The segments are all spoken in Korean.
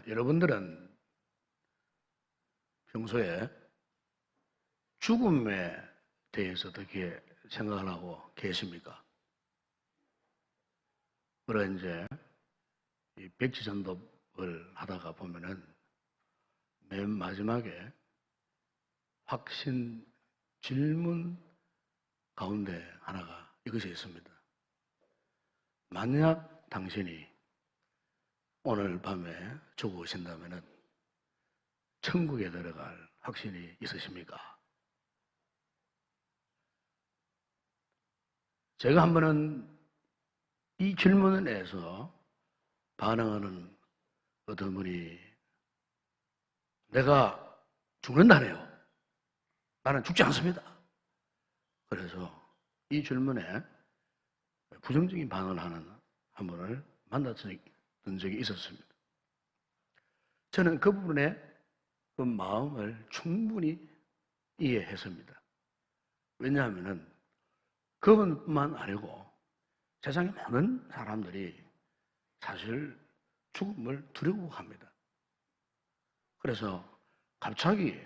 여러분들은 평소에 죽음에 대해서 어떻게 생각을 하고 계십니까? 그래 이제 이 백지전도를 하다가 보면은 맨 마지막에 확신 질문 가운데 하나가 이것이 있습니다. 만약 당신이 오늘 밤에 죽으신다면은 천국에 들어갈 확신이 있으십니까? 제가 한 번은 이 질문에서 반응하는 어떤 분이 내가 죽는다네요. 나는 죽지 않습니다. 그래서 이 질문에 부정적인 반응을 하는 한 분을 만났던 적이 있었습니다. 저는 그 부분에 그 마음을 충분히 이해했습니다. 왜냐하면 그분뿐만 아니고 세상의 많은 사람들이 사실 죽음을 두려워합니다. 그래서 갑자기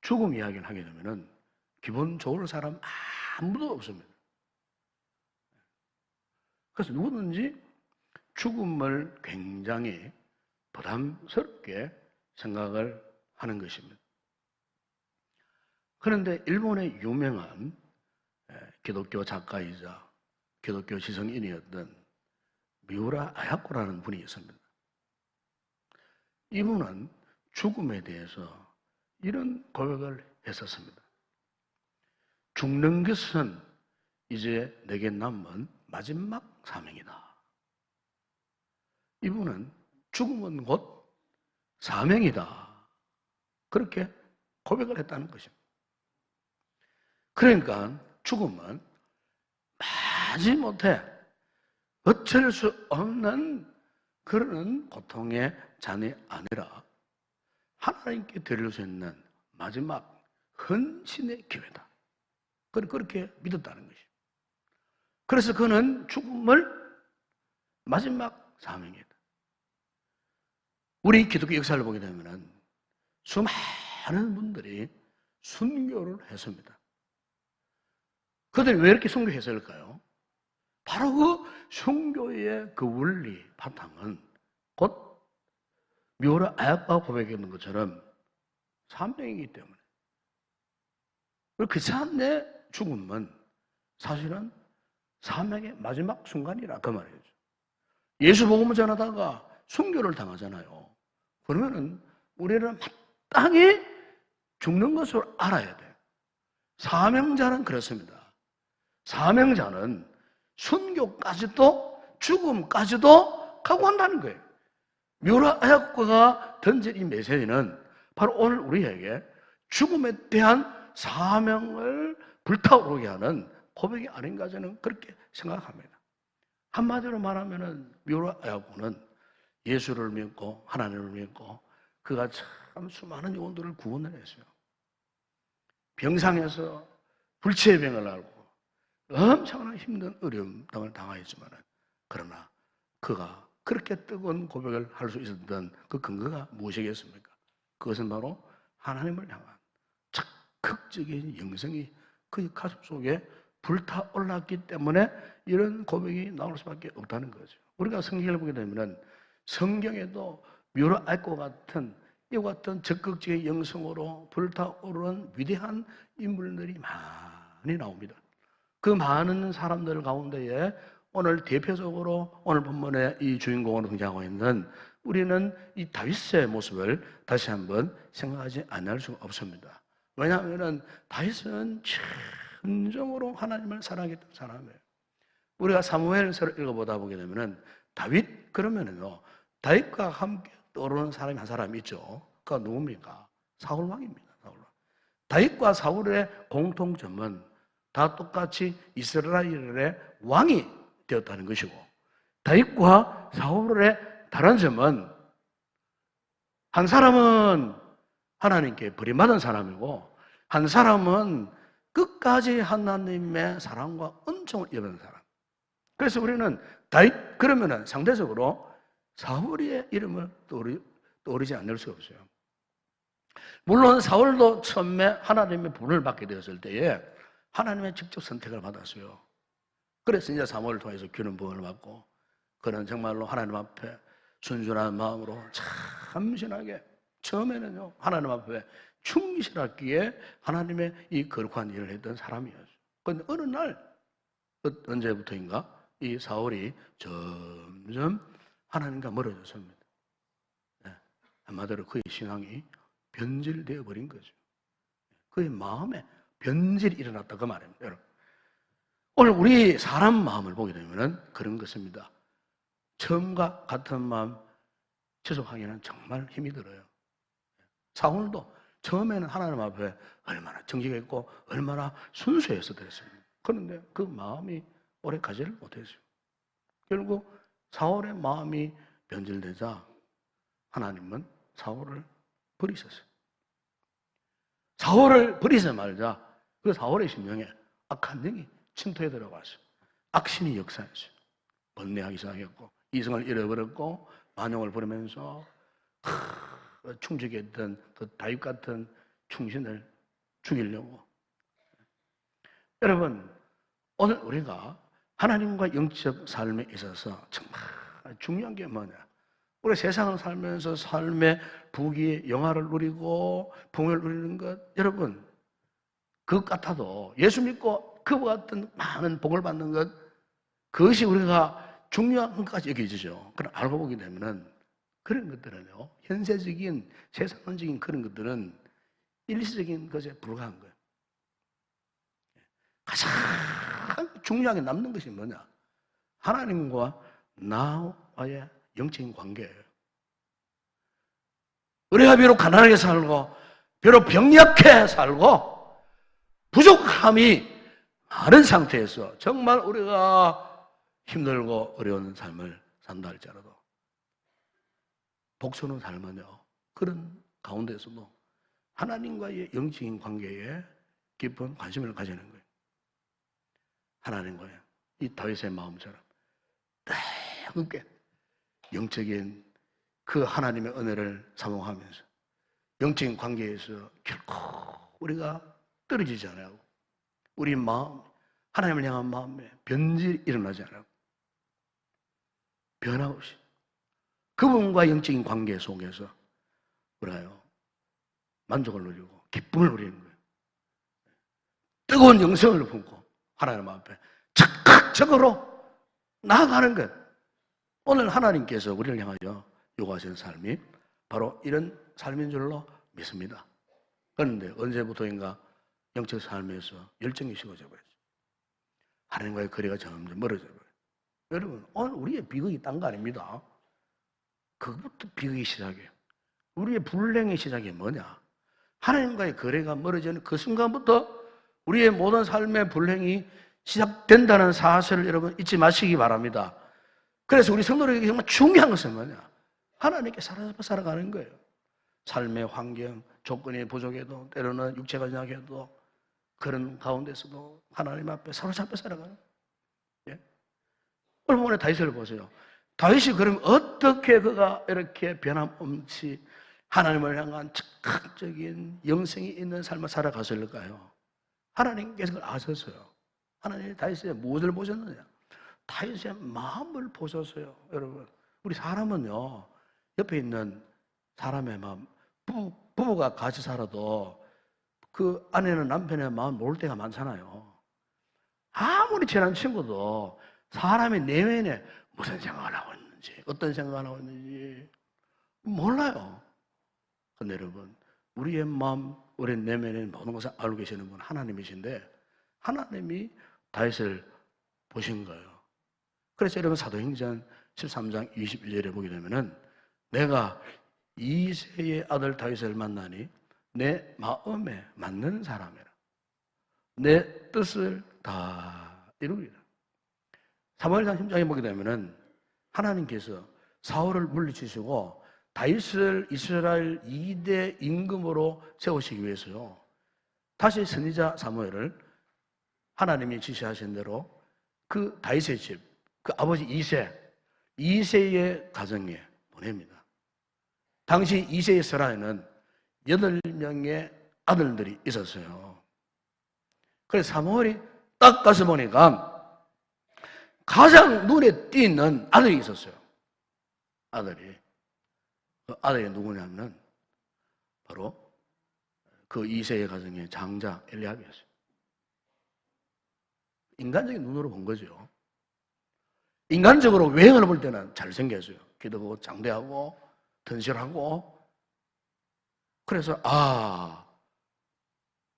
죽음 이야기를 하게 되면 기분 좋을 사람 아무도 없습니다. 그래서 누구든지 죽음을 굉장히 부담스럽게 생각을 하는 것입니다. 그런데 일본의 유명한 기독교 작가이자 기독교 지성인이었던 미우라 아야코라는 분이 있습니다. 이분은 죽음에 대해서 이런 고백을 했었습니다. 죽는 것은 이제 내게 남은 마지막 사명이다. 이분은 죽음은 곧 사명이다. 그렇게 고백을 했다는 것입니다. 그러니까 죽음은 마지못해 어쩔 수 없는 그런 고통의 잔이 아니라 하나님께 드릴 수 있는 마지막 헌신의 기회다. 그렇게 믿었다는 것입니다. 그래서 그는 죽음을 마지막 사명이다. 우리 기독교 역사를 보게 되면 수많은 분들이 순교를 했습니다. 그들이 왜 이렇게 순교했을까요? 바로 그 순교의 그 원리 바탕은 곧 미우라 아야코가 고백했는 것처럼 사명이기 때문에 그 사람의 죽음은 사실은 사명의 마지막 순간이라 그 말이죠. 예수 복음을 전하다가 순교를 당하잖아요. 그러면은 우리는 마땅히 죽는 것을 알아야 돼요. 사명자는 그렇습니다. 사명자는 순교까지도 죽음까지도 각오한다는 거예요. 미우라 아야코가 던진 이 메시지는 바로 오늘 우리에게 죽음에 대한 사명을 불타오르게 하는 고백이 아닌가 저는 그렇게 생각합니다. 한마디로 말하면 미우라 아야코는 예수를 믿고 하나님을 믿고 그가 참 수많은 영혼들을 구원을 했어요. 병상에서 불치의 병을 앓고 엄청난 힘든 어려움 등을 당하였지만 그러나 그가 그렇게 뜨거운 고백을 할 수 있었던 그 근거가 무엇이겠습니까? 그것은 바로 하나님을 향한 적극적인 영성이 그의 가슴 속에 불타올랐기 때문에 이런 고백이 나올 수밖에 없다는 거죠. 우리가 성경을 보게 되면 성경에도 미우라 아야코 같은 이와 같은 적극적인 영성으로 불타오르는 위대한 인물들이 많이 나옵니다. 그 많은 사람들 가운데에 오늘 대표적으로 오늘 본문의 이 주인공으로 등장하고 있는 우리는 이 다윗의 모습을 다시 한번 생각하지 않을 수가 없습니다. 왜냐하면 다윗은 진정으로 하나님을 사랑했던 사람이에요. 우리가 사무엘서를 읽어보다 보게 되면 다윗 그러면은요 다윗과 함께 떠오르는 사람이 한 사람 있죠. 그가 누굽니까? 사울 왕입니다. 사울 왕. 다윗과 사울의 공통점은 다 똑같이 이스라엘의 왕이 되었다는 것이고 다윗과 사울의 다른 점은 한 사람은 하나님께 버림받은 사람이고 한 사람은 끝까지 하나님의 사랑과 은총을 입은 사람. 그래서 우리는 다윗 그러면은 상대적으로 사울의 이름을 또 우리 떠오르지 않을 수 없어요. 물론 사울도 처음에 하나님의 불을 받게 되었을 때에 하나님의 직접 선택을 받았어요. 그래서 이제 사무엘을 통해서 기름 부음을 받고 그는 정말로 하나님 앞에 순전한 마음으로 참신하게 처음에는요 하나님 앞에 충실하기에 하나님의 이 거룩한 일을 했던 사람이었어요. 그런데 어느 날 언제부터인가 이 사울이 점점 하나님과 멀어졌습니다. 네. 한마디로 그의 신앙이 변질되어 버린 거죠. 그의 마음에 변질이 일어났다 그 말입니다. 여러분. 오늘 우리 사람 마음을 보게 되면 그런 것입니다. 처음과 같은 마음 지속하기는 정말 힘이 들어요. 사울도 처음에는 하나님 앞에 얼마나 정직했고 얼마나 순수해서 됐습니다. 그런데 그 마음이 오래 가지를 못했어요. 결국 사울의 마음이 변질되자 하나님은 사울을 버리셨어요. 사울을 버리자마자 그 사울의 심령에 악한 영이 침투해 들어갔어요. 악신이 역사했어요. 번뇌하기 시작했고 이성을 잃어버렸고 만용을 부리면서 충직했던 그 다윗 같은 충신을 죽이려고. 여러분, 오늘 우리가 하나님과 영적 삶에 있어서 정말 중요한 게 뭐냐? 우리 세상을 살면서 삶의 부귀, 영화를 누리고 풍요를 누리는 것, 여러분 그것 같아도 예수 믿고 그와 같은 많은 복을 받는 것, 그것이 우리가 중요한 것까지 여겨지죠. 그럼 알고 보게 되면은 그런 것들은요, 현세적인 세상적인 그런 것들은 일시적인 것에 불과한 거예요. 가장 중요하게 남는 것이 뭐냐? 하나님과 나와의 영적인 관계예요. 우리가 비록 가난하게 살고 비록 병약해 살고 부족함이 많은 상태에서 정말 우리가 힘들고 어려운 삶을 산다 할지라도 복수는 삶은요, 그런 가운데서도 하나님과의 영적인 관계에 깊은 관심을 가지는 거예요. 하나님과의 이 다윗의 마음처럼 함께 영적인 그 하나님의 은혜를 사모하면서 영적인 관계에서 결코 우리가 떨어지지 않아요. 우리 마음, 하나님을 향한 마음에 변질이 일어나지 않아요. 변함없이 그분과 영적인 관계 속에서 우리가요 만족을 누리고 기쁨을 누리는 거예요. 뜨거운 영성을 품고 하나님 앞에 적극적으로 나아가는 것. 오늘 하나님께서 우리를 향하여 요구하시는 삶이 바로 이런 삶인 줄로 믿습니다. 그런데 언제부터인가 영적 삶에서 열정이 식어져 버렸죠. 하나님과의 거리가 점점 멀어져 버려요. 여러분, 오늘 우리의 비극이 딴 거 아닙니다. 그것부터 비극이 시작이에요. 우리의 불행의 시작이 뭐냐? 하나님과의 거리가 멀어지는 그 순간부터 우리의 모든 삶의 불행이 시작된다는 사실을 여러분 잊지 마시기 바랍니다. 그래서 우리 성도들에게 정말 중요한 것은 뭐냐? 하나님께 살아가는 거예요. 삶의 환경, 조건이 부족해도 때로는 육체가 약해도 그런 가운데서도 하나님 앞에 사로잡혀 살아가는 거예요. 예? 오늘 다윗을 보세요. 다윗이 그럼 어떻게 그가 이렇게 변함없이 하나님을 향한 즉각적인 영성이 있는 삶을 살아갔을까요? 하나님께서 그걸 아셨어요. 하나님이 다윗의 무엇을 보셨느냐? 다윗의 마음을 보셨어요. 여러분, 우리 사람은요, 옆에 있는 사람의 마음, 부부가 같이 살아도 그 아내는 남편의 마음 모를 때가 많잖아요. 아무리 친한 친구도 사람의 내면에 무슨 생각을 하고 있는지, 어떤 생각을 하고 있는지 몰라요. 근데 여러분, 우리의 마음, 우리 내면에 모든 것을 알고 계시는 분 하나님이신데 하나님이 다윗을 보신 거예요. 그래서 여러분 사도행전 13장 21절에 보게 되면은 내가 이새의 아들 다윗을 만나니 내 마음에 맞는 사람이라. 내 뜻을 다 이루리라. 사무엘상 10장에 보게 되면은 하나님께서 사울을 물리치시고 다윗을 이스라엘 2대 임금으로 세우시기 위해서요. 다시 선지자 사무엘을 하나님이 지시하신 대로 그 다윗의 집, 그 아버지 이새의 가정에 보냅니다. 당시 이세의 세라에는 8명의 아들들이 있었어요. 그래서 사무엘이 딱 가서 보니까 가장 눈에 띄는 아들이 있었어요. 아들이. 그 아들이 누구냐면 바로 그 이세의 가정의 장자 엘리압이었어요. 인간적인 눈으로 본 거죠. 인간적으로 외형을 볼 때는 잘생겼어요. 기도고 장대하고 튼실하고. 그래서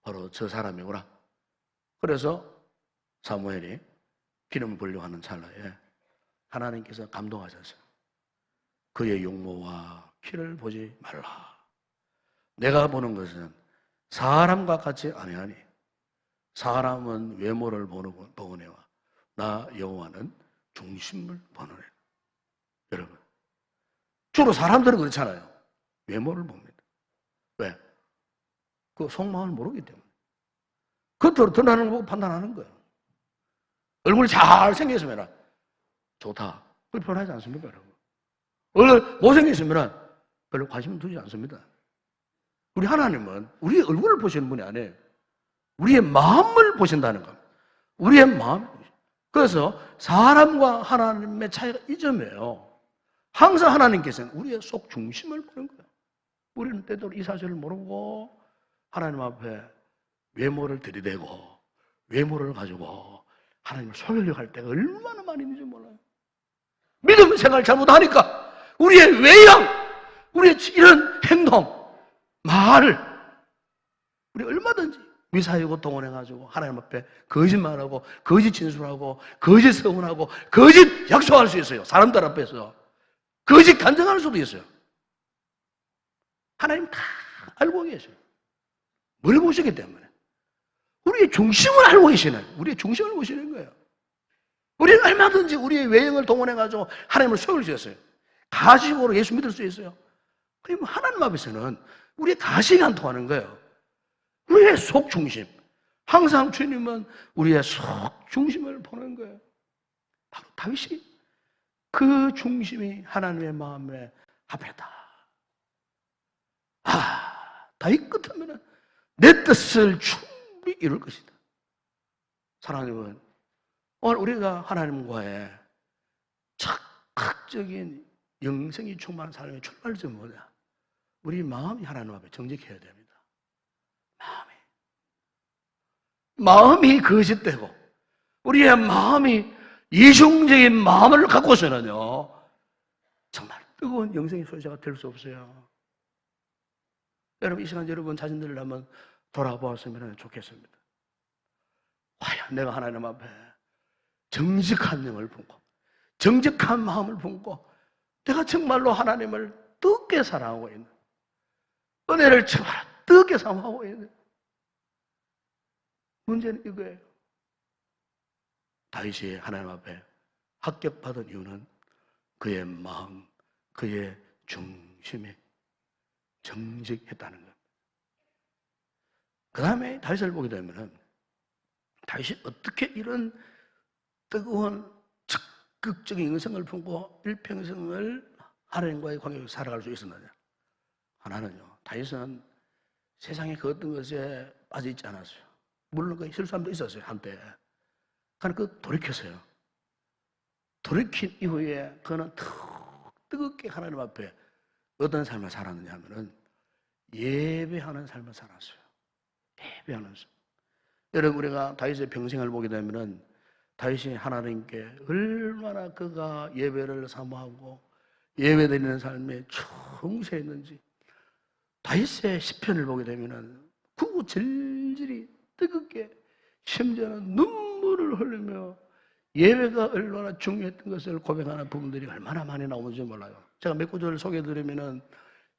바로 저 사람이구나. 그래서 사무엘이 기름을 부으려고 하는 찰나에 하나님께서 감동하셨어요. 그의 용모와 키를 보지 말라. 내가 보는 것은 사람과 같이 아니하니 사람은 외모를 보거니와 나 여호와는 중심을 보느니라. 여러분, 주로 사람들은 그렇잖아요. 외모를 봅니다. 왜? 그 속마음을 모르기 때문에. 겉으로 드러나는 거 보고 판단하는 거예요. 얼굴이 잘 생겼으면 좋다. 불편하지 않습니까, 여러분? 얼굴 못생겼으면 별로 관심 두지 않습니다. 우리 하나님은 우리의 얼굴을 보시는 분이 아니에요. 우리의 마음을 보신다는 겁니다. 우리의 마음. 그래서 사람과 하나님의 차이가 이 점이에요. 항상 하나님께서는 우리의 속 중심을 보는 거예요. 우리는 때때로 이 사실을 모르고 하나님 앞에 외모를 들이대고 외모를 가지고 하나님을 속이려고 할 때가 얼마나 많이 있는지 몰라요. 믿음 생활 잘못하니까 우리의 외형, 우리의 이런 행동, 말을 우리 얼마든지 미사이고 동원해가지고 하나님 앞에 거짓말하고 거짓 진술하고 거짓 서문하고 거짓 약속할 수 있어요. 사람들 앞에서 거짓 간증할 수도 있어요. 하나님 다 알고 계셔요. 뭘 보시기 때문에 우리의 중심을 알고 계시는, 우리의 중심을 보시는 거예요. 우리는 얼마든지 우리의 외형을 동원해가지고 하나님을 속일 수 있어요. 가식으로 예수 믿을 수 있어요. 그럼 하나님 앞에서는 우리의 가식이 안 통하는 거예요. 우리의 속 중심. 항상 주님은 우리의 속 중심을 보는 거예요. 바로 다윗이 그 중심이 하나님의 마음에 합했다. 다윗 같으면 내 뜻을 충분히 이룰 것이다. 사랑하는 오늘 우리가 하나님과의 적극적인 영생이 충만한 삶의 출발점은 뭐냐? 우리 마음이 하나님 앞에 정직해야 됩니다. 마음이 거짓되고 우리의 마음이 이중적인 마음을 갖고서는요 정말 뜨거운 영생의 소유자가 될 수 없어요. 여러분 이 시간 여러분 자신들을 한번 돌아보았으면 좋겠습니다. 과연 내가 하나님 앞에 정직한 영을 품고 정직한 마음을 품고 내가 정말로 하나님을 뜨겁게 사랑하고 있는, 은혜를 정말 뜨겁게 사모하고 있는, 문제는 이거예요. 다윗이 하나님 앞에 합격받은 이유는 그의 마음, 그의 중심이 정직했다는 겁니다. 그 다음에 다윗을 보게 되면 다윗이 어떻게 이런 뜨거운 적극적인 영성을 품고 일평생을 하나님과의 관계를 살아갈 수 있었느냐? 하나는요, 다윗은 세상의 그 어떤 것에 빠져있지 않았어요. 물론 그 실수함도 있었어요, 한때. 그러나 그 돌이켰어요. 돌이킨 이후에 그는 뜨겁게 하나님 앞에 어떤 삶을 살았느냐 하면은 예배하는 삶을 살았어요. 예배하는 삶. 여러분 우리가 다윗의 평생을 보게 되면은 다윗이 하나님께 얼마나 그가 예배를 사모하고 예배드리는 삶에 충실했는지 다윗의 시편을 보게 되면은 구구절절히 뜨겁게 심지어는 눈물을 흘리며 예배가 얼마나 중요했던 것을 고백하는 부분들이 얼마나 많이 나오는지 몰라요. 제가 몇 구절을 소개해드리면은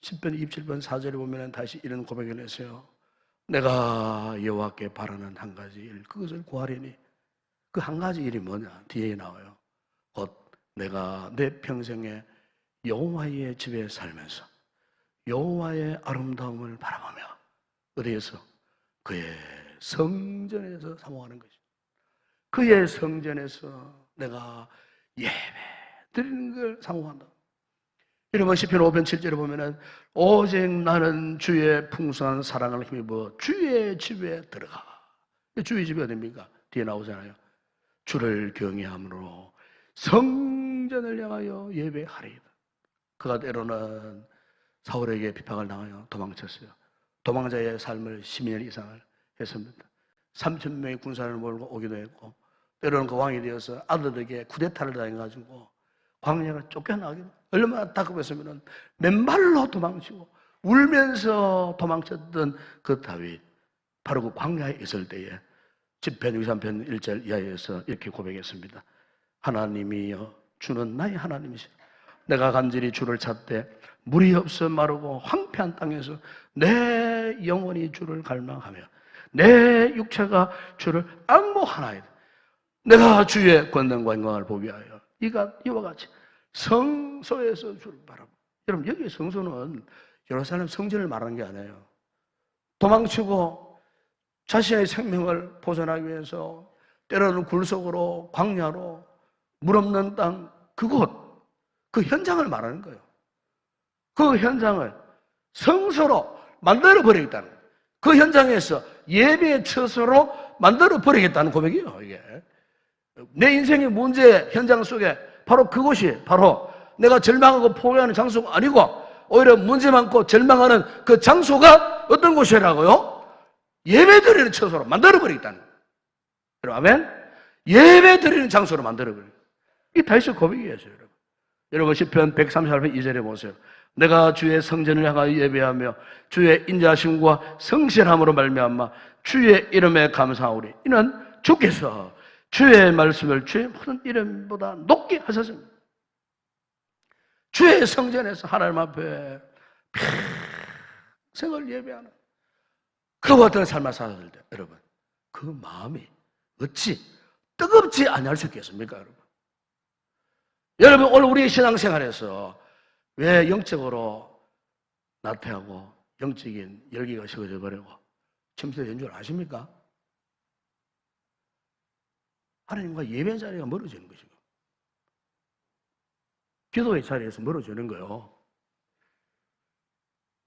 10편 27편 4절에 보면은 다시 이런 고백을 했어요. 내가 여호와께 바라는 한 가지 일, 그것을 구하리니 그 한 가지 일이 뭐냐? 뒤에 나와요. 곧 내가 내 평생에 여호와의 집에 살면서 여호와의 아름다움을 바라보며 어디에서? 그의 성전에서 사모하는 것이죠. 그의 성전에서 내가 예배 드리는 걸 사모한다. 여러분 시편 5편 7절에 보면은 오직 나는 주의 풍성한 사랑을 힘입어 주의 집에 들어가. 주의 집이 어딥니까? 뒤에 나오잖아요. 주를 경외함으로 성전을 향하여 예배하리이다. 그가 때로는 사울에게 비방을 당하여 도망쳤어요. 도망자의 삶을 12년 이상을 했습니다. 3,000명의 군사를 몰고 오기도 했고, 때로는 그 왕이 되어서 아들에게 쿠데타를 당해가지고 광야를 쫓겨나기도, 얼마나 답답했으면 맨발로 도망치고 울면서 도망쳤던 그 다윗, 바로 그 광야에 있을 때에 시편 63편 1절 이하에서 이렇게 고백했습니다. 하나님이여 주는 나의 하나님이시라. 내가 간절히 주를 찾되 물이 없어 마르고 황폐한 땅에서 내 영혼이 주를 갈망하며 내 육체가 주를 앙모하나이다. 내가 주의 권능과 영광을 보기 위하여 이와 같이 성소에서 주를 바라보고. 여러분 여기 성소는 예루살렘 성전을 말하는 게 아니에요. 도망치고 자신의 생명을 보존하기 위해서 때로는 굴속으로 광야로 물 없는 땅 그곳 그 현장을 말하는 거예요. 그 현장을 성소로 만들어 버리겠다는 거예요. 그 현장에서 예배의 처소로 만들어 버리겠다는 고백이에요. 이게 내 인생의 문제 현장 속에 바로 그곳이 바로 내가 절망하고 포기하는 장소가 아니고 오히려 문제 많고 절망하는 그 장소가 어떤 곳이라고요? 예배 드리는 처소로 만들어 버리겠다는 거예요. 여러분 아멘? 예배 드리는 장소로 만들어 버려요. 이 다윗의 고백이에요, 여러분. 여러분 시편 138편 2절에 보세요. 내가 주의 성전을 향하여 예배하며 주의 인자하심과 성실함으로 말미암아 주의 이름에 감사하오리. 이는 주께서 주의 말씀을 주의 모든 이름보다 높게 하셨습니다. 주의 성전에서 하나님 앞에 평생을 예배하는 그와 같은 삶을 살았을 때 여러분 그 마음이 어찌 뜨겁지 아니할 수 있겠습니까, 여러분? 여러분 오늘 우리 신앙생활에서 왜 영적으로 나태하고 영적인 열기가 식어져 버리고 침체된 줄 아십니까? 하나님과 예배 자리가 멀어지는 것이고 기도의 자리에서 멀어지는 거예요.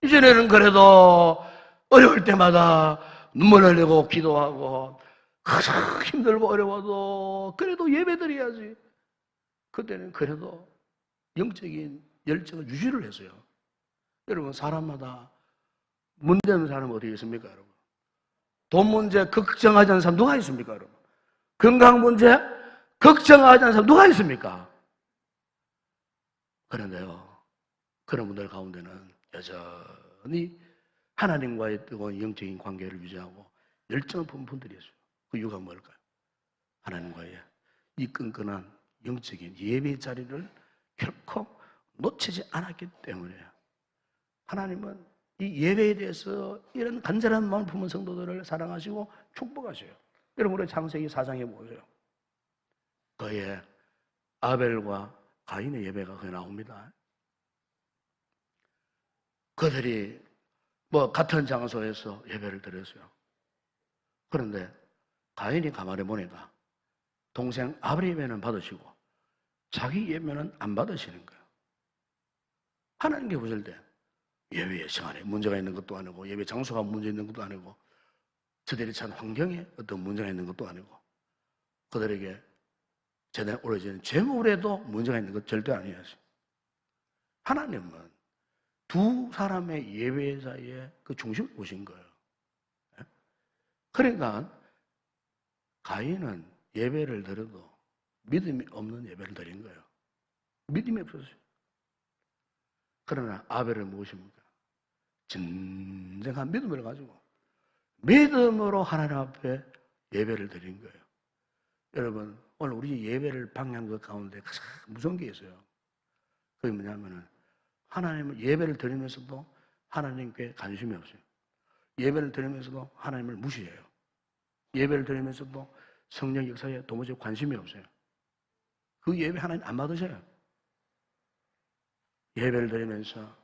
이전에는 그래도 어려울 때마다 눈물 흘리고 기도하고 가장 힘들고 어려워도 그래도 예배 드려야지. 그때는 그래도 영적인 열정을 유지를 했어요. 여러분 사람마다 문제 없는 사람은 어디 있습니까, 여러분? 돈 문제 걱정하지 않는 사람 누가 있습니까, 여러분? 건강 문제 걱정하지 않는 사람 누가 있습니까? 그런데요, 그런 분들 가운데는 여전히 하나님과의 뜨거운 영적인 관계를 유지하고 열정을 품은 분들이 있어요. 그 이유가 뭘까요? 하나님과의 이 끈끈한 영적인 예배 자리를 결코 놓치지 않았기 때문이에요. 하나님은 이 예배에 대해서 이런 간절한 마음을 품은 성도들을 사랑하시고 축복하셔요. 여러분 우리 창세기 4장에 보세요. 그의 아벨과 가인의 예배가 거기 나옵니다. 그들이 같은 장소에서 예배를 드렸어요. 그런데 가인이 가만히 보니까 동생 아벨의 예배는 받으시고 자기 예배는 안 받으시는 거예요. 하나님께 보실 때 예배의 시간에 문제가 있는 것도 아니고 예배 장소가 문제 있는 것도 아니고 저들이 찬 환경에 어떤 문제가 있는 것도 아니고 그들에게 제대로 오래전 재물에도 문제가 있는 것 절대 아니에요. 하나님은 두 사람의 예배 사이에 그 중심을 보신 거예요. 그러니까 가인은 예배를 드려도 믿음이 없는 예배를 드린 거예요. 믿음이 없었어요. 그러나 아벨은 무엇입니까? 진정한 믿음을 가지고 믿음으로 하나님 앞에 예배를 드린 거예요. 여러분 오늘 우리 예배를 방해하는 것 가운데 가장 무서운 게 있어요. 그게 뭐냐면은 하나님을 예배를 드리면서도 하나님께 관심이 없어요. 예배를 드리면서도 하나님을 무시해요. 예배를 드리면서도 성령 역사에 도무지 관심이 없어요. 그 예배 하나님 안 받으셔요. 예배를 드리면서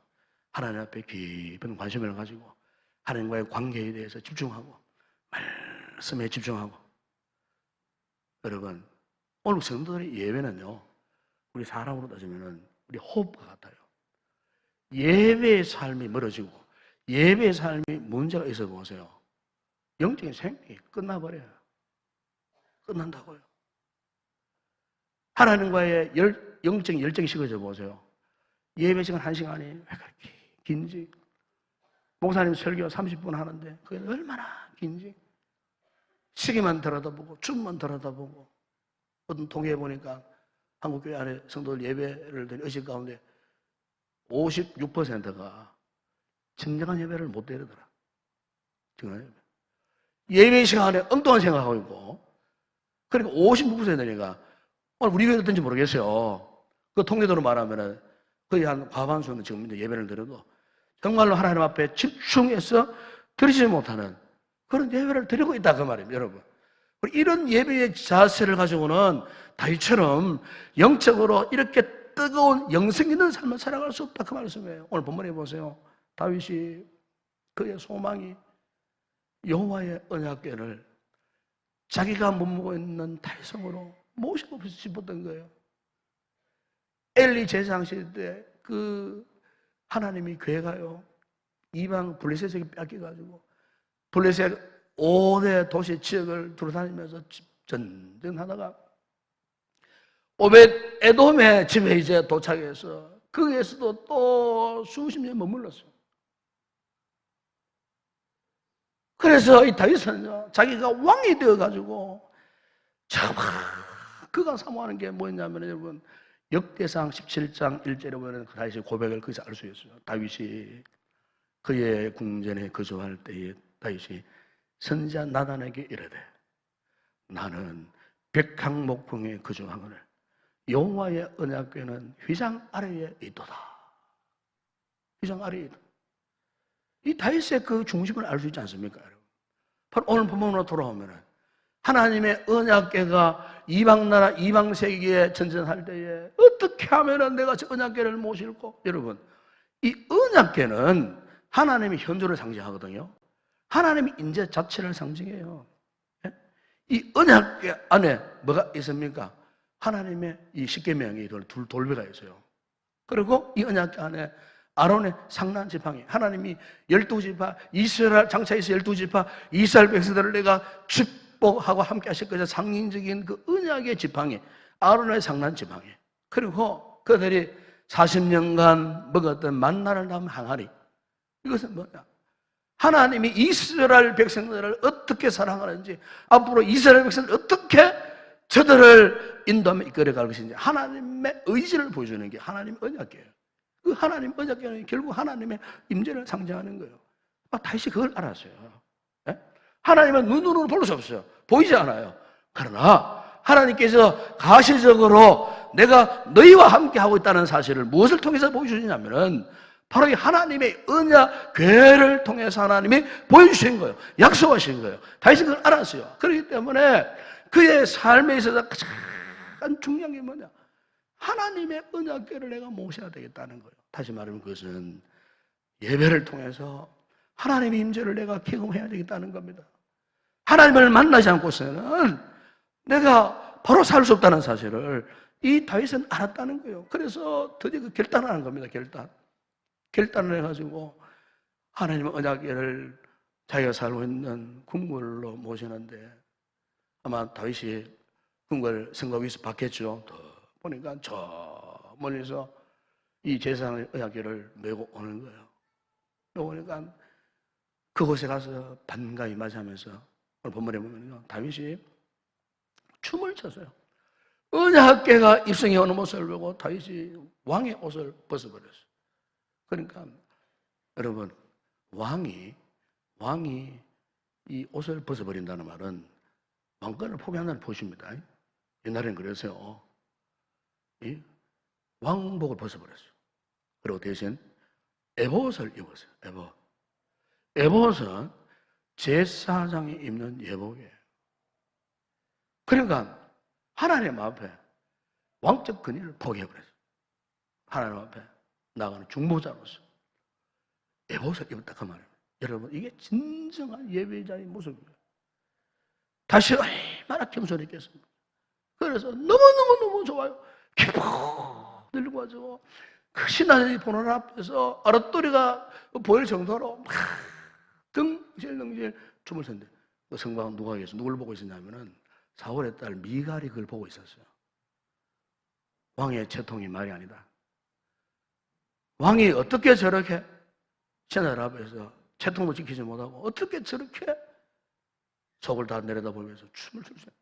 하나님 앞에 깊은 관심을 가지고 하나님과의 관계에 대해서 집중하고 말씀에 집중하고. 여러분 오늘 성도들의 예배는요 우리 사람으로 따지면 우리 호흡과 같아요. 예배의 삶이 멀어지고 예배의 삶이 문제가 있어 보세요. 영적인 생명이 끝나버려요. 끝난다고요. 하나님과의 영적인 열정이 식어져 보세요. 예배 시간 1시간이 왜 그렇게 긴지. 목사님 설교 30분 하는데 그게 얼마나 긴지. 시계만 들여다보고 춤만 들여다보고. 어떤 통계에 보니까 한국교회 안에 성도들 예배를 드린 의식 가운데 56%가 진정한 예배를 못 드리더라. 예배 시간에 엉뚱한 생각하고 있고, 그러니까 56%니까 오늘 우리 교회 어떤지 모르겠어요. 그 통계도로 말하면은 거의 한 과반수는 지금 예배를 드려도 정말로 하나님 앞에 집중해서 드리지 못하는 그런 예배를 드리고 있다 그 말입니다, 여러분. 이런 예배의 자세를 가지고는 다윗처럼 영적으로 이렇게 뜨거운 영성 있는 삶을 살아갈 수 없다 그 말씀이에요. 오늘 본문에 보세요. 다윗이 그의 소망이 여호와의 언약궤를 자기가 머무고 있는 달성으로 모시고 싶었던 거예요. 엘리 제사장 시대 그 하나님이 궤가요 이방 블레셋에게 뺏겨가지고 블레셋 5대 도시 지역을 돌아다니면서 전쟁하다가 오벳 에돔의 집에 이제 도착해서 거기에서도 또 수십 년 머물렀어요. 그래서 이 다윗은요 자기가 왕이 되어가지고 참 그가 사모하는 게 뭐였냐면 여러분 역대상 17장 1절에 보면 그 다윗의 고백을 거기서 알 수 있어요. 다윗이 그의 궁전에 거주할 때에 다윗이 선지자 나단에게 이르되 나는 백향목궁에 거주하거늘 여호와의 언약궤는 휘장 아래에 있도다. 휘장 아래에 있다. 이 다윗의 그 중심을 알 수 있지 않습니까, 여러분? 바로 오늘 본문으로 돌아오면은 하나님의 언약궤가 이방 나라, 이방 세계에 전전할 때에 어떻게 하면은 내가 저 언약궤를 모실고? 여러분, 이 언약궤는 하나님의 현존을 상징하거든요. 하나님의 인재 자체를 상징해요. 이 언약궤 안에 뭐가 있습니까? 하나님의 이 십계명의 돌배가 있어요. 그리고 이 언약궤 안에 아론의 상난 지팡이, 하나님이 12지파, 이스라엘 장차에서 12지파, 이스라엘 백성들을 내가 축복하고 함께 하실 것이 상징적인 그 언약의 지팡이, 아론의 상난 지팡이. 그리고 그들이 40년간 먹었던 만나를 담은 항아리. 이것은 뭐냐? 하나님이 이스라엘 백성들을 어떻게 사랑하는지, 앞으로 이스라엘 백성들을 어떻게 저들을 인도하며 이끌어갈 것인지 하나님의 의지를 보여주는 게 하나님의 언약궤예요. 그 하나님 언약궤는 결국 하나님의 임재를 상징하는 거예요. 다윗이 그걸 알았어요. 네? 하나님은 눈으로 볼 수 없어요. 보이지 않아요. 그러나 하나님께서 가시적으로 내가 너희와 함께 하고 있다는 사실을 무엇을 통해서 보여주시냐면은 바로 이 하나님의 언약궤를 통해서 하나님이 보여주신 거예요. 약속하신 거예요. 다윗은 그걸 알았어요. 그렇기 때문에 그의 삶에 있어서 가장 중요한 게 뭐냐? 하나님의 언약궤를 내가 모셔야 되겠다는 거예요. 다시 말하면 그것은 예배를 통해서 하나님의 임재를 내가 경험해야 되겠다는 겁니다. 하나님을 만나지 않고서는 내가 바로 살 수 없다는 사실을 이 다윗은 알았다는 거예요. 그래서 드디어 그 결단을 하는 겁니다. 결단을 해가지고 하나님의 언약궤를 자기가 살고 있는 궁궐로 모시는데 아마 다윗이 궁궐 성곽 위에서 봤겠죠. 보니까 저 멀리서 이 제사장의 언약궤를 메고 오는 거예요. 보니까 그곳에 가서 반가이 맞이하면서 오늘 본문에 보면 다윗이 춤을 췄어요. 언약궤가 입성해 오는 모습을 보고 다윗이 왕의 옷을 벗어버렸어요. 그러니까 여러분 왕이 이 옷을 벗어버린다는 말은 왕권을 포기한다는 표시입니다. 옛날에는 그랬어요. 왕복을 벗어버렸어요. 그리고 대신 에봇을 입었어요. 에봇은 제사장이 입는 예복이에요. 그러니까 하나님 앞에 왕적 권위를 포기해버렸어요. 하나님 앞에 나가는 중보자로서 에봇을 입었다 그 말이에요. 여러분 이게 진정한 예배자의 모습이에요. 다시 얼마나 겸손했겠습니까? 그래서 너무너무 좋아요. 기뻐 들고 가지고 그 신하들이 보는 앞에서 아랫도리가 보일 정도로 막 등질등질 춤을 췄는데 그 성곽은 누가 계셨어? 누굴 보고 있었냐면은 사울의 딸 미갈이 그걸 보고 있었어요. 왕의 채통이 말이 아니다. 왕이 어떻게 저렇게 신하들 앞에서 채통도 지키지 못하고 어떻게 저렇게 속을 다 내려다보면서 춤을 출 수 있어요?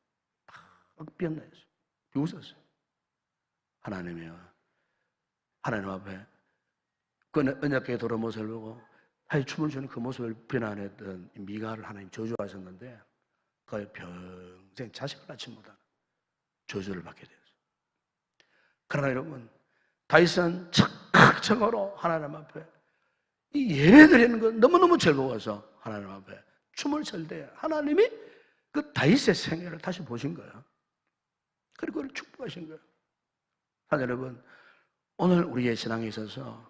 막 비었나였어요. 비웃었어요. 하나님 앞에 그 언약궤에 돌아 모습을 보고 다시 춤을 추는 그 모습을 비난했던 미갈을 하나님 저주하셨는데 그 평생 자식을 낳지 못하는 저주를 받게 되었어요. 그러나 여러분, 다윗은 적극적으로 하나님 앞에 이 예배드리는 건 너무너무 즐거워서 하나님 앞에 춤을 출 때 하나님이 그 다윗의 생애를 다시 보신 거예요. 그리고 그걸 축복하신 거예요. 여러분, 오늘 우리의 신앙에 있어서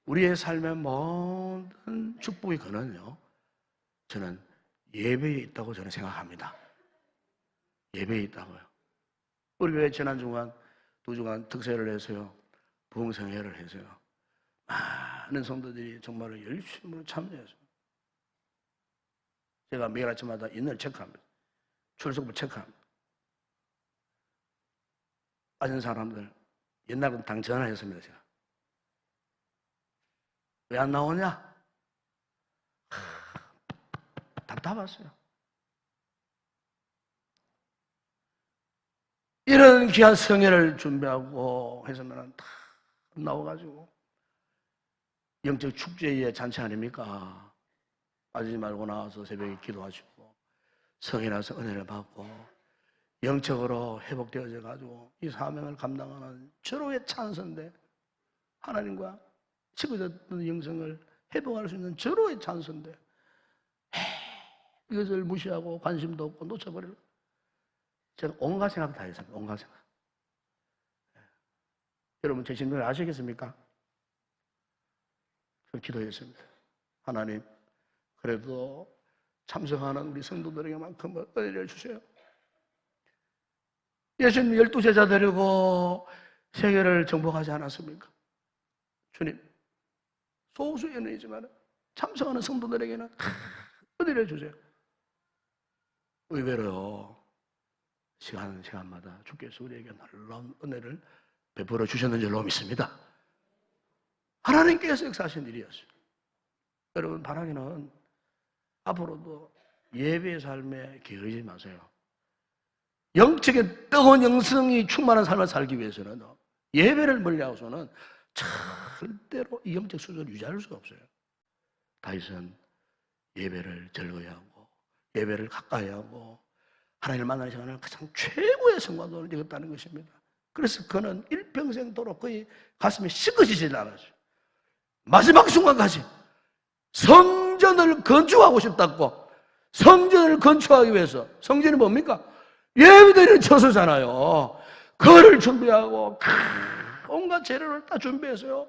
우리의 삶의 모든 축복의 근원은요, 저는 예배에 있다고 저는 생각합니다. 예배에 있다고요. 우리 교회 지난주간 2주간 특세를 해서요, 부흥성회를 해서요, 많은 성도들이 정말 열심히 참여해서 제가 매일 아침마다 인을 체크합니다. 출석부 체크합니다. 빠진 사람들 옛날부터 당 전화했습니다. 제가 왜 안 나오냐? 답답했어요. 이런 귀한 성회를 준비하고 해서는 다 나와가지고 영적 축제의 잔치 아닙니까? 빠지지 말고 나와서 새벽에 기도하시고 성회 나서 은혜를 받고 영적으로 회복되어져 가지고 이 사명을 감당하는 절호의 찬스인데 하나님과 식어졌던 영성을 회복할 수 있는 절호의 찬스인데 이것을 무시하고 관심도 없고 놓쳐버리려. 제가 온갖 생각 다 했습니다. 온갖 생각. 여러분 제 질문을 아시겠습니까? 저 기도했습니다. 하나님, 그래도 참석하는 우리 성도들에게만큼은 은혜를 주세요. 예수님 12제자 데리고 세계를 정복하지 않았습니까? 주님, 소수의 은혜이지만 참석하는 성도들에게는 은혜를 주세요. 의외로 시간마다 주께서 우리에게 놀라운 은혜를 베풀어 주셨는 줄로 믿습니다. 하나님께서 역사하신 일이었어요. 여러분, 바라기는 앞으로도 예배의 삶에 게으르지 마세요. 영적인 뜨거운 영성이 충만한 삶을 살기 위해서는 예배를 멀리하고서는 절대로 이 영적 수준을 유지할 수가 없어요. 다윗은 예배를 즐거이 하고 예배를 가까이 하고 하나님을 만나는 시간을 가장 최고의 성과도를 이뤘다는 것입니다. 그래서 그는 일평생도록 거의 가슴이 씻어지질 않았어요. 마지막 순간까지 성전을 건축하고 싶다고. 성전을 건축하기 위해서, 성전이 뭡니까? 예배드리는 처소잖아요. 그거를 준비하고 온갖 재료를 다 준비해서요,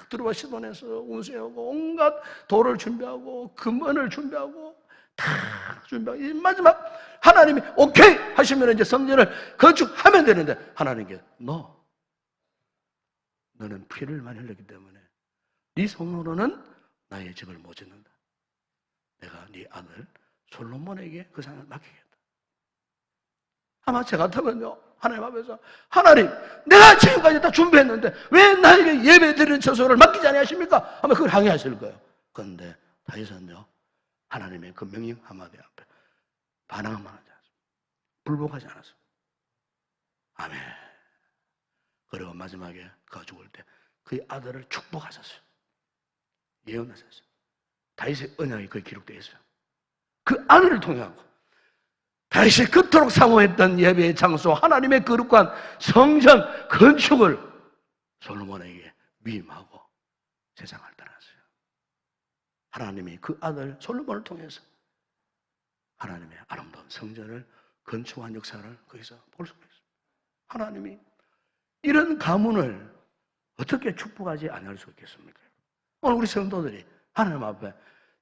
들어와 시돈에서 운수하고 온갖 돌을 준비하고 금은을 준비하고 다 준비하고 이 마지막 하나님이 오케이 하시면 이제 성전을 건축하면 되는데 하나님께 너는 피를 많이 흘렸기 때문에 네 손으로는 나의 집을 못 짓는다. 내가 네 아들 솔로몬에게 그 상을 맡기겠다. 아마 제 같으면요, 하나님 앞에서 하나님, 내가 지금까지 다 준비했는데 왜 나에게 예배드리는 처소를 맡기지 아니하십니까? 아마 그걸 항의하실 거예요. 그런데 다윗은요, 하나님의 그 명령 한마디 앞에 반항만 하지 않습니다. 불복하지 않았습니다. 아멘. 그리고 마지막에 그가 죽을 때 그의 아들을 축복하셨어요. 예언하셨어요. 다윗의 언약이 거기 기록되어 있어요. 그 아들을 통해하고 다윗이 그토록 사모했던 예배의 장소, 하나님의 거룩한 성전 건축을 솔로몬에게 위임하고 세상을 떠났어요. 하나님이 그 아들 솔로몬을 통해서 하나님의 아름다운 성전을 건축한 역사를 거기서 볼 수가 있습니다. 하나님이 이런 가문을 어떻게 축복하지 않을 수 있겠습니까? 오늘 우리 성도들이 하나님 앞에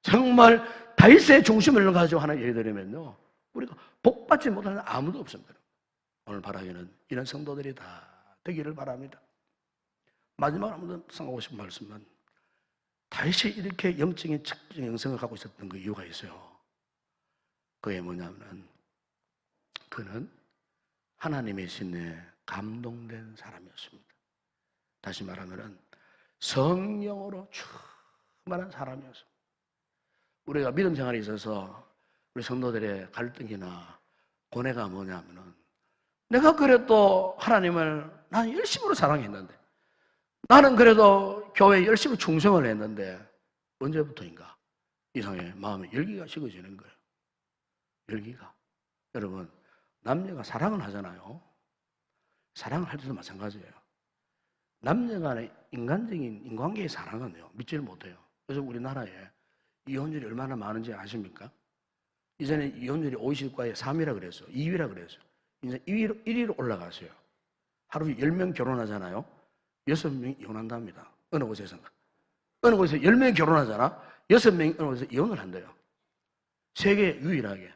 정말 다윗의 중심을 가지고 하나 예배드리면요, 우리가 복받지 못하는 아무도 없습니다. 오늘 바라기는 이런 성도들이 다 되기를 바랍니다. 마지막으로 한번 생각하고 싶은 말씀은 다윗이 이렇게 영적인 측정 영성을 갖고 있었던 그 이유가 있어요. 그게 뭐냐면 그는 하나님의 신에 감동된 사람이었습니다. 다시 말하면 성령으로 충만한 사람이었습니다. 우리가 믿음 생활에 있어서 우리 성도들의 갈등이나 고뇌가 뭐냐면은 내가 그래도 하나님을 난 열심으로 사랑했는데 나는 그래도 교회에 열심히 충성을 했는데 언제부터인가 이상해 마음에 열기가 식어지는 거예요. 열기가. 여러분 남녀가 사랑을 하잖아요. 사랑을 할 때도 마찬가지예요. 남녀 간의 인간적인 인관계의 사랑은요 믿지를 못해요. 그래서 우리나라에 이혼율이 얼마나 많은지 아십니까? 이전에 이혼율이 OECD과에 3위라 그랬어요. 2위라 그랬어요. 이제 1위로 올라갔어요. 하루에 10명 결혼하잖아요. 6명이 이혼한답니다. 어느 곳에서는. 어느 곳에서 10명이 결혼하잖아. 6명이 어느 곳에서 이혼을 한대요. 세계 유일하게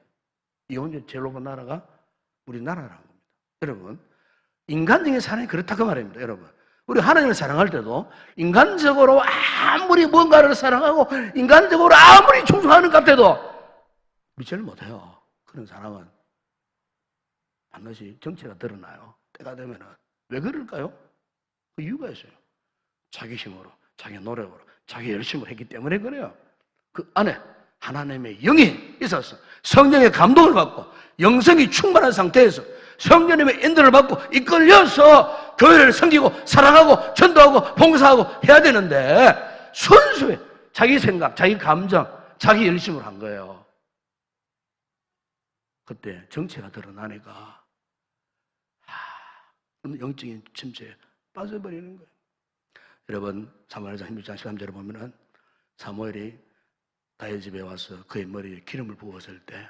이혼율 제일 높은 나라가 우리나라라는 겁니다. 여러분, 인간적인 사랑이 그렇다고 말입니다. 여러분, 우리 하나님을 사랑할 때도 인간적으로 아무리 뭔가를 사랑하고 인간적으로 아무리 충성하는 것 같아도 믿지를 못해요. 그런 사랑은 반드시 정체가 드러나요. 때가 되면은. 왜 그럴까요? 그 이유가 있어요. 자기 힘으로, 자기 노력으로, 자기 열심으로 했기 때문에 그래요. 그 안에 하나님의 영이 있어서 성령의 감동을 받고 영성이 충만한 상태에서 성령님의 인도를 받고 이끌려서 교회를 섬기고 사랑하고 전도하고 봉사하고 해야 되는데 순수해. 자기 생각, 자기 감정, 자기 열심으로 한 거예요. 그때 정체가 드러나니까 영적인 침체에 빠져버리는 거예요. 여러분 사무엘상 16장 13절에 보면은 사무엘이 다윗 집에 와서 그의 머리에 기름을 부었을 때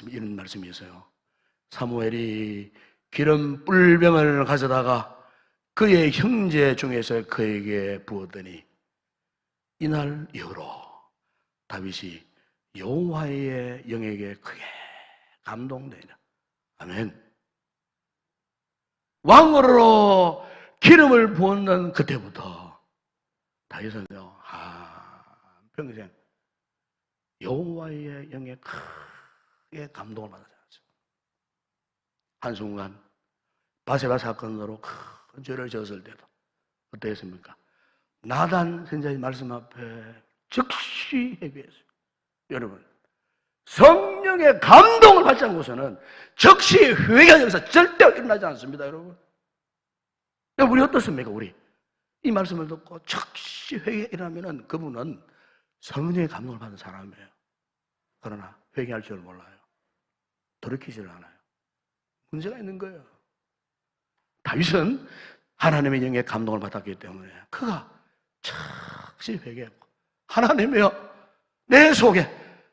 이런 말씀이 있어요. 사무엘이 기름 뿔병을 가져다가 그의 형제 중에서 그에게 부었더니 이날 이후로 다윗이 여호와의 영에게 크게 감동되니라. 아멘. 왕으로 기름을 부었는 그때부터 다윗은요 평생 여호와의 영에 크게 감동을 받았어요. 한순간 바세바 사건으로 큰 죄를 지었을 때도 어땠습니까? 나단 선지자의 말씀 앞에 즉시 회개했어요. 여러분 성령의 감동을 받지 않고서는 즉시 회개가 여기서 절대 일어나지 않습니다. 여러분 우리 어떻습니까? 우리 이 말씀을 듣고 즉시 회개가 일어나면 그분은 성령의 감동을 받은 사람이에요. 그러나 회개할 줄 몰라요. 돌이키지를 않아요. 문제가 있는 거예요. 다윗은 하나님의 영의 감동을 받았기 때문에 그가 즉시 회개했고 하나님이여 내 속에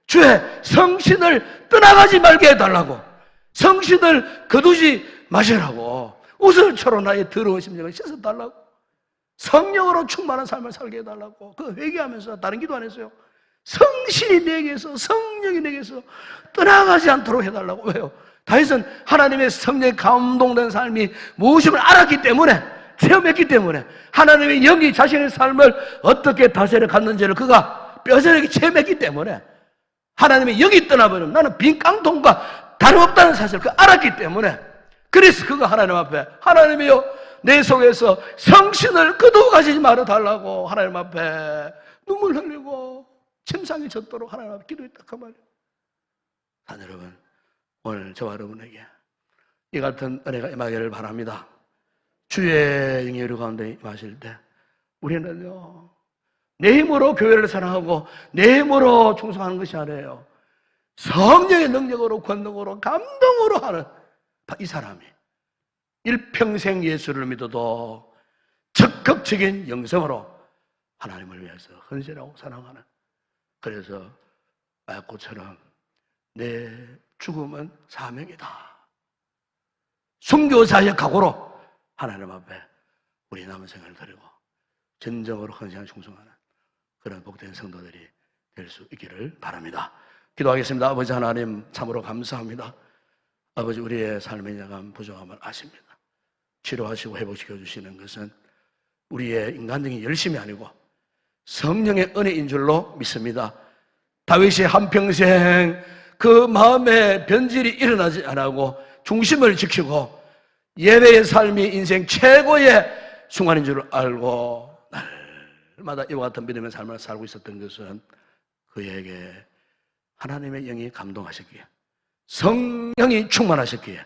주의 성신을 떠나가지 말게 해달라고 성신을 거두지 마시라고 우슬처럼 나의 더러운 심령을 씻어달라고 성령으로 충만한 삶을 살게 해달라고 그 회개하면서 다른 기도 안 했어요. 성신이 내게서 성령이 내게서 떠나가지 않도록 해달라고. 왜요? 다윗은 하나님의 성령에 감동된 삶이 무엇임을 알았기 때문에 체험했기 때문에 하나님의 영이 자신의 삶을 어떻게 다스려 갔는지를 그가 뼈저리게 체험했기 때문에 하나님의 영이 떠나버리면 나는 빈 깡통과 다름없다는 사실을 그 알았기 때문에 그래서 그가 하나님 앞에 하나님이여 내 속에서 성신을 거두어가시지 말아달라고 하나님 앞에 눈물 흘리고 침상에 젖도록 하나님 앞에 기도했다 그 말이에요. 자 여러분 오늘 저와 여러분에게 이 같은 은혜가 임하기를 바랍니다. 주의 영이 우리 가운데 임하실 때 우리는요 내 힘으로 교회를 사랑하고 내 힘으로 충성하는 것이 아니에요. 성령의 능력으로 권능으로 감동으로 하는 이 사람이 일평생 예수를 믿어도 적극적인 영성으로 하나님을 위해서 헌신하고 사랑하는 그래서 야곱처럼 내 죽음은 사명이다. 순교자의 각오로 하나님 앞에 우리 남은 생을 드리고 진정으로 헌신하고 충성하는 그런 복된 성도들이 될 수 있기를 바랍니다. 기도하겠습니다. 아버지 하나님 참으로 감사합니다. 아버지 우리의 삶의 약한 부족함을 아십니다. 치료하시고 회복시켜 주시는 것은 우리의 인간적인 열심이 아니고 성령의 은혜인 줄로 믿습니다. 다윗이 한평생 그 마음에 변질이 일어나지 않고 중심을 지키고 예배의 삶이 인생 최고의 순간인 줄 알고 날마다 이와 같은 믿음의 삶을 살고 있었던 것은 그에게 하나님의 영이 감동하셨기에 성령이 충만하셨기에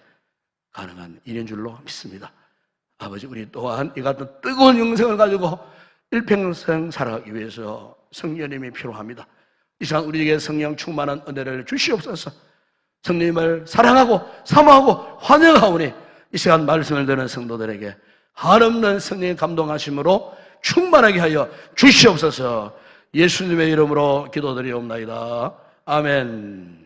가능한 일인 줄로 믿습니다. 아버지, 우리 또한 이 같은 뜨거운 영성을 가지고 일평생 살아가기 위해서 성령님이 필요합니다. 이 시간 우리에게 성령 충만한 은혜를 주시옵소서. 성령님을 사랑하고 사모하고 환영하오니 이 시간 말씀을 듣는 성도들에게 한없는 성령의 감동하심으로 충만하게 하여 주시옵소서. 예수님의 이름으로 기도드리옵나이다. 아멘.